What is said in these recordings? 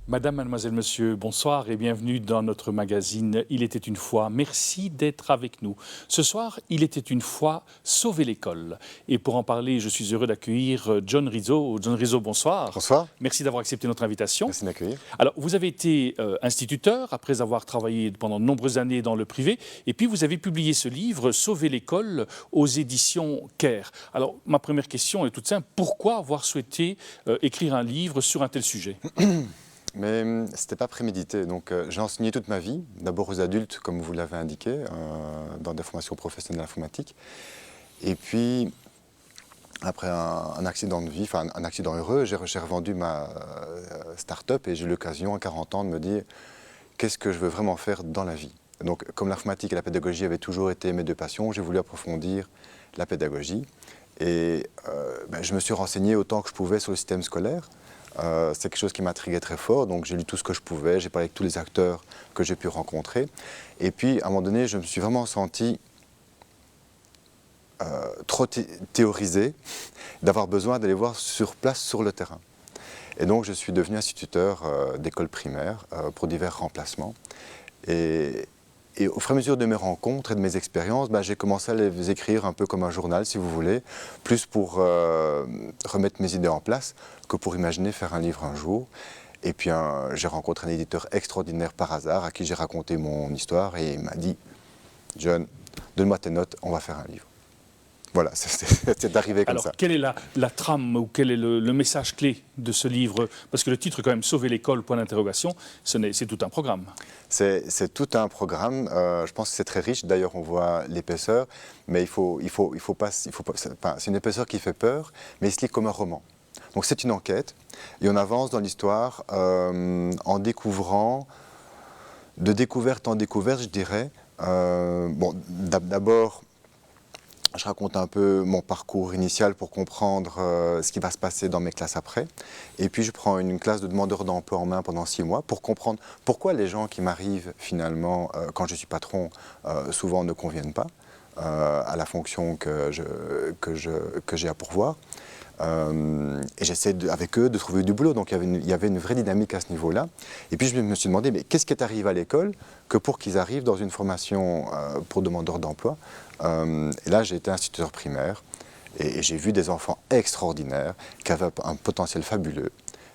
Madame, mademoiselle, monsieur, bonsoir et bienvenue dans notre magazine Il était une fois. Merci d'être avec nous. Ce soir, Il était une fois, sauver l'école. Et pour en parler, je suis heureux d'accueillir John Rizzo. John Rizzo, bonsoir. Bonsoir. Merci d'avoir accepté notre invitation. Merci de m'accueillir. Alors, vous avez été instituteur après avoir travaillé pendant de nombreuses années dans le privé. Et puis, vous avez publié ce livre, Sauver l'école, aux éditions Caire. Alors, ma première question est toute simple. Pourquoi avoir souhaité écrire un livre sur un tel sujet ? Mais ce n'était pas prémédité. Donc, j'ai enseigné toute ma vie, d'abord aux adultes, comme vous l'avez indiqué, dans des formations professionnelles informatiques. Et puis, après un accident de vie, enfin un accident heureux, j'ai revendu ma start-up et j'ai eu l'occasion, à 40 ans, de me dire qu'est-ce que je veux vraiment faire dans la vie. Donc, comme l'informatique et la pédagogie avaient toujours été mes deux passions, j'ai voulu approfondir la pédagogie. Et je me suis renseigné autant que je pouvais sur le système scolaire. C'est quelque chose qui m'intriguait très fort, donc j'ai lu tout ce que je pouvais, j'ai parlé avec tous les acteurs que j'ai pu rencontrer. Et puis, à un moment donné, je me suis vraiment senti trop théorisé, d'avoir besoin d'aller voir sur place, sur le terrain. Et donc, je suis devenu instituteur d'école primaire pour divers remplacements. Et au fur et à mesure de mes rencontres et de mes expériences, j'ai commencé à les écrire un peu comme un journal, si vous voulez, plus pour remettre mes idées en place que pour imaginer faire un livre un jour. Et puis j'ai rencontré un éditeur extraordinaire par hasard à qui j'ai raconté mon histoire et il m'a dit « John, donne-moi tes notes, on va faire un livre ». Voilà, c'est arrivé comme ça. Alors, quelle est la trame ou quel est le message clé de ce livre? Parce que le titre, quand même, Sauver l'école, point d'interrogation, c'est tout un programme. C'est tout un programme. Je pense que c'est très riche. D'ailleurs, on voit l'épaisseur, mais il faut pas. C'est une épaisseur qui fait peur, mais il se lit comme un roman. Donc, c'est une enquête et on avance dans l'histoire en découvrant, de découverte en découverte, je dirais. D'abord, je raconte un peu mon parcours initial pour comprendre ce qui va se passer dans mes classes après. Et puis je prends une classe de demandeurs d'emploi en main pendant 6 mois pour comprendre pourquoi les gens qui m'arrivent finalement, quand je suis patron, souvent ne conviennent pas à la fonction que j'ai à pourvoir. Et j'essaie avec eux de trouver du boulot. Donc il y avait une vraie dynamique à ce niveau-là. Et puis je me suis demandé, mais qu'est-ce qui est arrivé à l'école que pour qu'ils arrivent dans une formation pour demandeurs d'emploi. Et là, j'ai été instituteur primaire et j'ai vu des enfants extraordinaires qui avaient un potentiel fabuleux.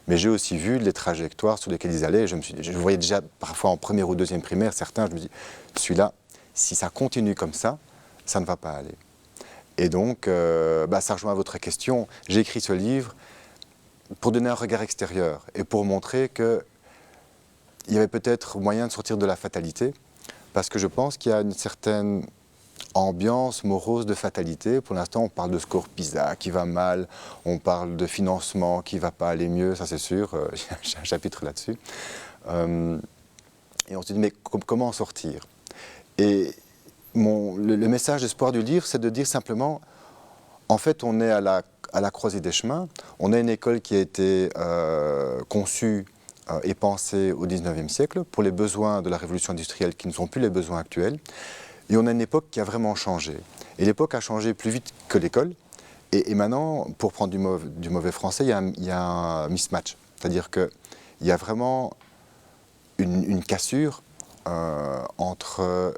Mais j'ai aussi vu les trajectoires sur lesquelles ils allaient. Et je voyais déjà parfois en première ou deuxième primaire, certains, je me dis, celui-là, si ça continue comme ça ne va pas aller. Et donc, ça rejoint votre question. J'ai écrit ce livre pour donner un regard extérieur et pour montrer qu'il y avait peut-être moyen de sortir de la fatalité, parce que je pense qu'il y a une certaine ambiance morose de fatalité. Pour l'instant, on parle de score PISA qui va mal, on parle de financement qui ne va pas aller mieux, ça c'est sûr, j'ai un chapitre là-dessus. Et on se dit, mais comment en sortir? Et le message d'espoir du livre, c'est de dire simplement, en fait, on est à la croisée des chemins. On a une école qui a été conçue et pensée au XIXe siècle pour les besoins de la révolution industrielle qui ne sont plus les besoins actuels. Et on a une époque qui a vraiment changé. Et l'époque a changé plus vite que l'école. Et maintenant, pour prendre du mauvais français, il y a un mismatch. C'est-à-dire qu'il y a vraiment une cassure entre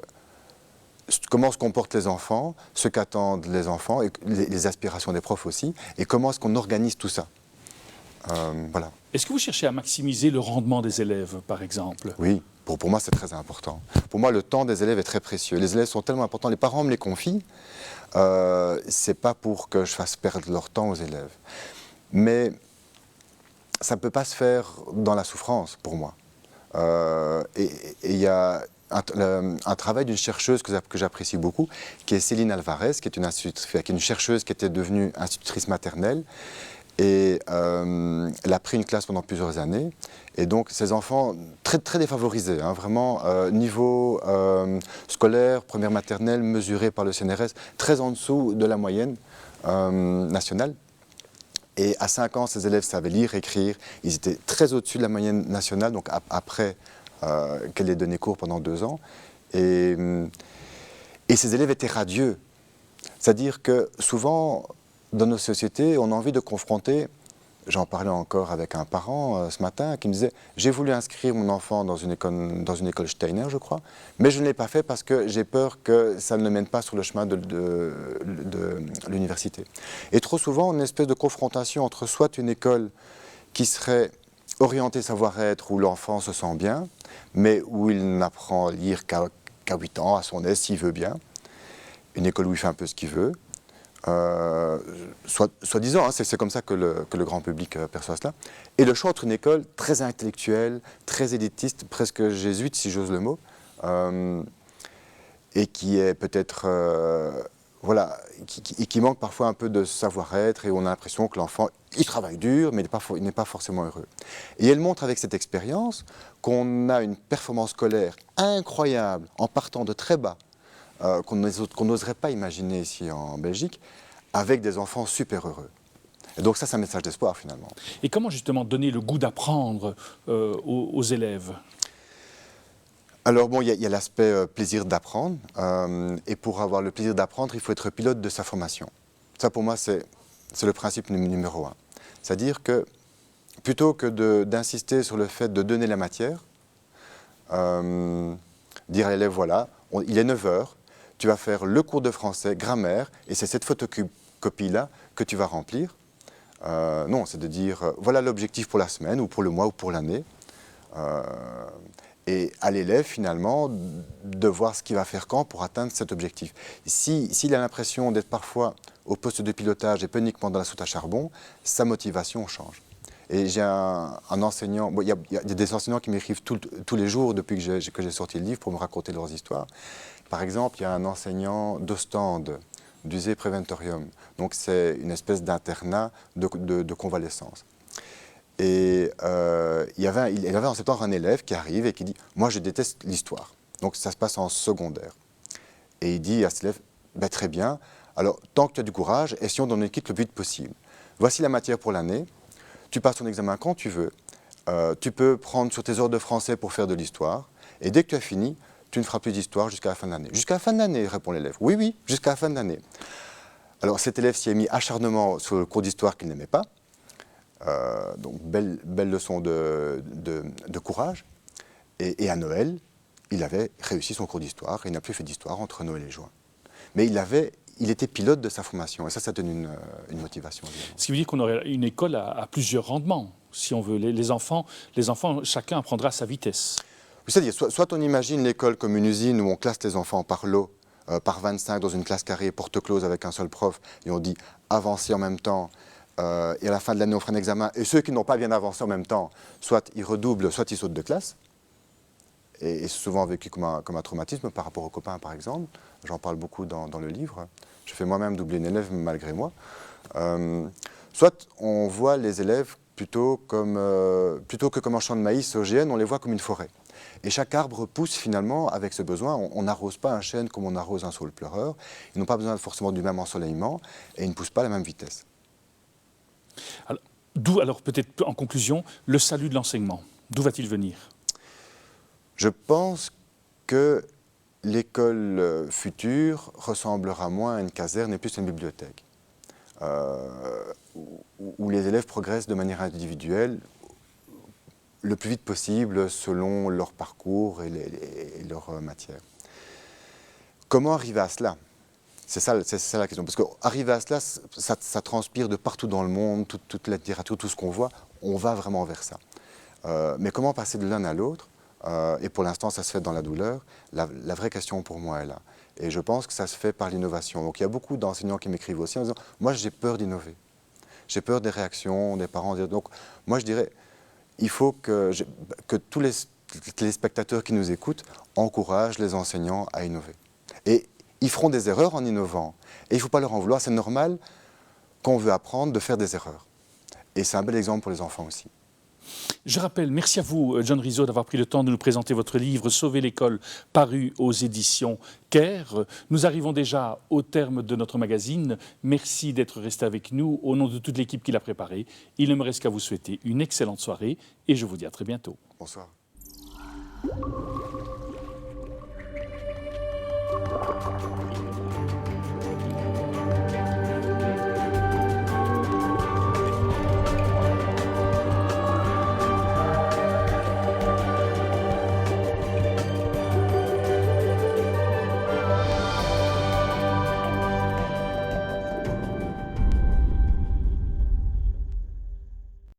comment se comportent les enfants, ce qu'attendent les enfants, et les aspirations des profs aussi, et comment est-ce qu'on organise tout ça. Voilà. Est-ce que vous cherchez à maximiser le rendement des élèves, par exemple? Oui, pour moi c'est très important. Pour moi le temps des élèves est très précieux. Les élèves sont tellement importants, les parents me les confient, c'est pas pour que je fasse perdre leur temps aux élèves. Mais ça ne peut pas se faire dans la souffrance, pour moi. Et il y a un travail d'une chercheuse que j'apprécie beaucoup, qui est Céline Alvarez, qui est une chercheuse qui était devenue institutrice maternelle. Et elle a pris une classe pendant plusieurs années. Et donc, ces enfants, très, très défavorisés, hein, vraiment, niveau scolaire, première maternelle, mesuré par le CNRS, très en dessous de la moyenne nationale. Et à 5 ans, ces élèves savaient lire, écrire. Ils étaient très au-dessus de la moyenne nationale, donc après qu'elle ait donné cours pendant 2 ans. Et ces élèves étaient radieux. C'est-à-dire que souvent, dans nos sociétés, on a envie de confronter, j'en parlais encore avec un parent ce matin, qui me disait « J'ai voulu inscrire mon enfant dans une école Steiner, je crois, mais je ne l'ai pas fait parce que j'ai peur que ça ne le mène pas sur le chemin de l'université. » Et trop souvent, on a une espèce de confrontation entre soit une école qui serait orientée savoir-être, où l'enfant se sent bien, mais où il n'apprend à lire qu'à 8 ans, à son aise, s'il veut bien, une école où il fait un peu ce qu'il veut, soi-disant, hein, c'est comme ça que le grand public perçoit cela, et le choix entre une école très intellectuelle, très élitiste, presque jésuite si j'ose le mot, et qui est peut-être, voilà, qui manque parfois un peu de savoir-être, et on a l'impression que l'enfant, il travaille dur, mais il n'est pas forcément heureux. Et elle montre avec cette expérience qu'on a une performance scolaire incroyable en partant de très bas, qu'on n'oserait pas imaginer ici en Belgique, avec des enfants super heureux. Et donc ça, c'est un message d'espoir finalement. Et comment justement donner le goût d'apprendre aux élèves ? Alors bon, il y a l'aspect plaisir d'apprendre, et pour avoir le plaisir d'apprendre, il faut être pilote de sa formation. Ça pour moi, c'est le principe numéro 1. C'est-à-dire que plutôt que d'insister sur le fait de donner la matière, dire à l'élève, voilà, il est 9 heures, tu vas faire le cours de français, grammaire, et c'est cette photocopie-là que tu vas remplir. Non, c'est de dire, voilà l'objectif pour la semaine, ou pour le mois, ou pour l'année. Et à l'élève, finalement, de voir ce qu'il va faire quand pour atteindre cet objectif. S'il a l'impression d'être parfois au poste de pilotage et pas uniquement dans la soute à charbon, sa motivation change. Et j'ai un enseignant, bon, il y a des enseignants qui m'écrivent tous les jours depuis que j'ai sorti le livre pour me raconter leurs histoires. Par exemple, il y a un enseignant d'Ostende, d'Uzé Préventorium. Donc c'est une espèce d'internat de convalescence. Et il y avait en septembre un élève qui arrive et qui dit « Moi, je déteste l'histoire ». Donc ça se passe en secondaire. Et il dit à cet élève « Très bien, alors tant que tu as du courage, essayons d'en équipe le plus vite possible. Voici la matière pour l'année, tu passes ton examen quand tu veux, tu peux prendre sur tes heures de français pour faire de l'histoire, et dès que tu as fini, tu ne feras plus d'histoire jusqu'à la fin de l'année. » « Jusqu'à la fin de l'année », répond l'élève. « Oui, oui, jusqu'à la fin de l'année. » Alors cet élève s'y est mis acharnement sur le cours d'histoire qu'il n'aimait pas. Donc belle leçon de courage. Et à Noël, il avait réussi son cours d'histoire et il n'a plus fait d'histoire entre Noël et juin. Mais il était pilote de sa formation et ça donne une motivation. Évidemment. Ce qui veut dire qu'on aurait une école à plusieurs rendements, si on veut. Les enfants, chacun apprendra à sa vitesse. C'est-à-dire, soit on imagine l'école comme une usine où on classe les enfants par lot, par 25 dans une classe carrée, porte close avec un seul prof, et on dit avancez en même temps. Et à la fin de l'année, on fera un examen. Et ceux qui n'ont pas bien avancé en même temps, soit ils redoublent, soit ils sautent de classe. Et c'est souvent vécu comme un traumatisme par rapport aux copains, par exemple. J'en parle beaucoup dans le livre. Je fais moi-même doubler une élève malgré moi. Soit on voit les élèves plutôt que comme un champ de maïs OGN, on les voit comme une forêt. Et chaque arbre pousse finalement avec ce besoin. On n'arrose pas un chêne comme on arrose un saule pleureur. Ils n'ont pas besoin forcément du même ensoleillement et ils ne poussent pas à la même vitesse. D'où alors peut-être en conclusion le salut de l'enseignement. D'où va-t-il venir ? Je pense que l'école future ressemblera moins à une caserne et plus à une bibliothèque, où les élèves progressent de manière individuelle, le plus vite possible selon leur parcours et leur matière. Comment arriver à cela ? C'est ça la question. Parce qu'arriver à cela, ça transpire de partout dans le monde, toute la littérature, tout ce qu'on voit, on va vraiment vers ça. Mais comment passer de l'un à l'autre ? Et pour l'instant, ça se fait dans la douleur. La vraie question pour moi est là. Et je pense que ça se fait par l'innovation. Donc il y a beaucoup d'enseignants qui m'écrivent aussi en disant « Moi, j'ai peur d'innover. J'ai peur des réactions des parents. » Donc moi, je dirais il faut que tous les téléspectateurs qui nous écoutent encouragent les enseignants à innover. Et ils feront des erreurs en innovant. Et il ne faut pas leur en vouloir. C'est normal quand on veut apprendre de faire des erreurs. Et c'est un bel exemple pour les enfants aussi. Je rappelle, merci à vous, John Rizzo, d'avoir pris le temps de nous présenter votre livre « Sauver l'école », paru aux éditions Caire. Nous arrivons déjà au terme de notre magazine. Merci d'être resté avec nous. Au nom de toute l'équipe qui l'a préparé, il ne me reste qu'à vous souhaiter une excellente soirée et je vous dis à très bientôt. Bonsoir.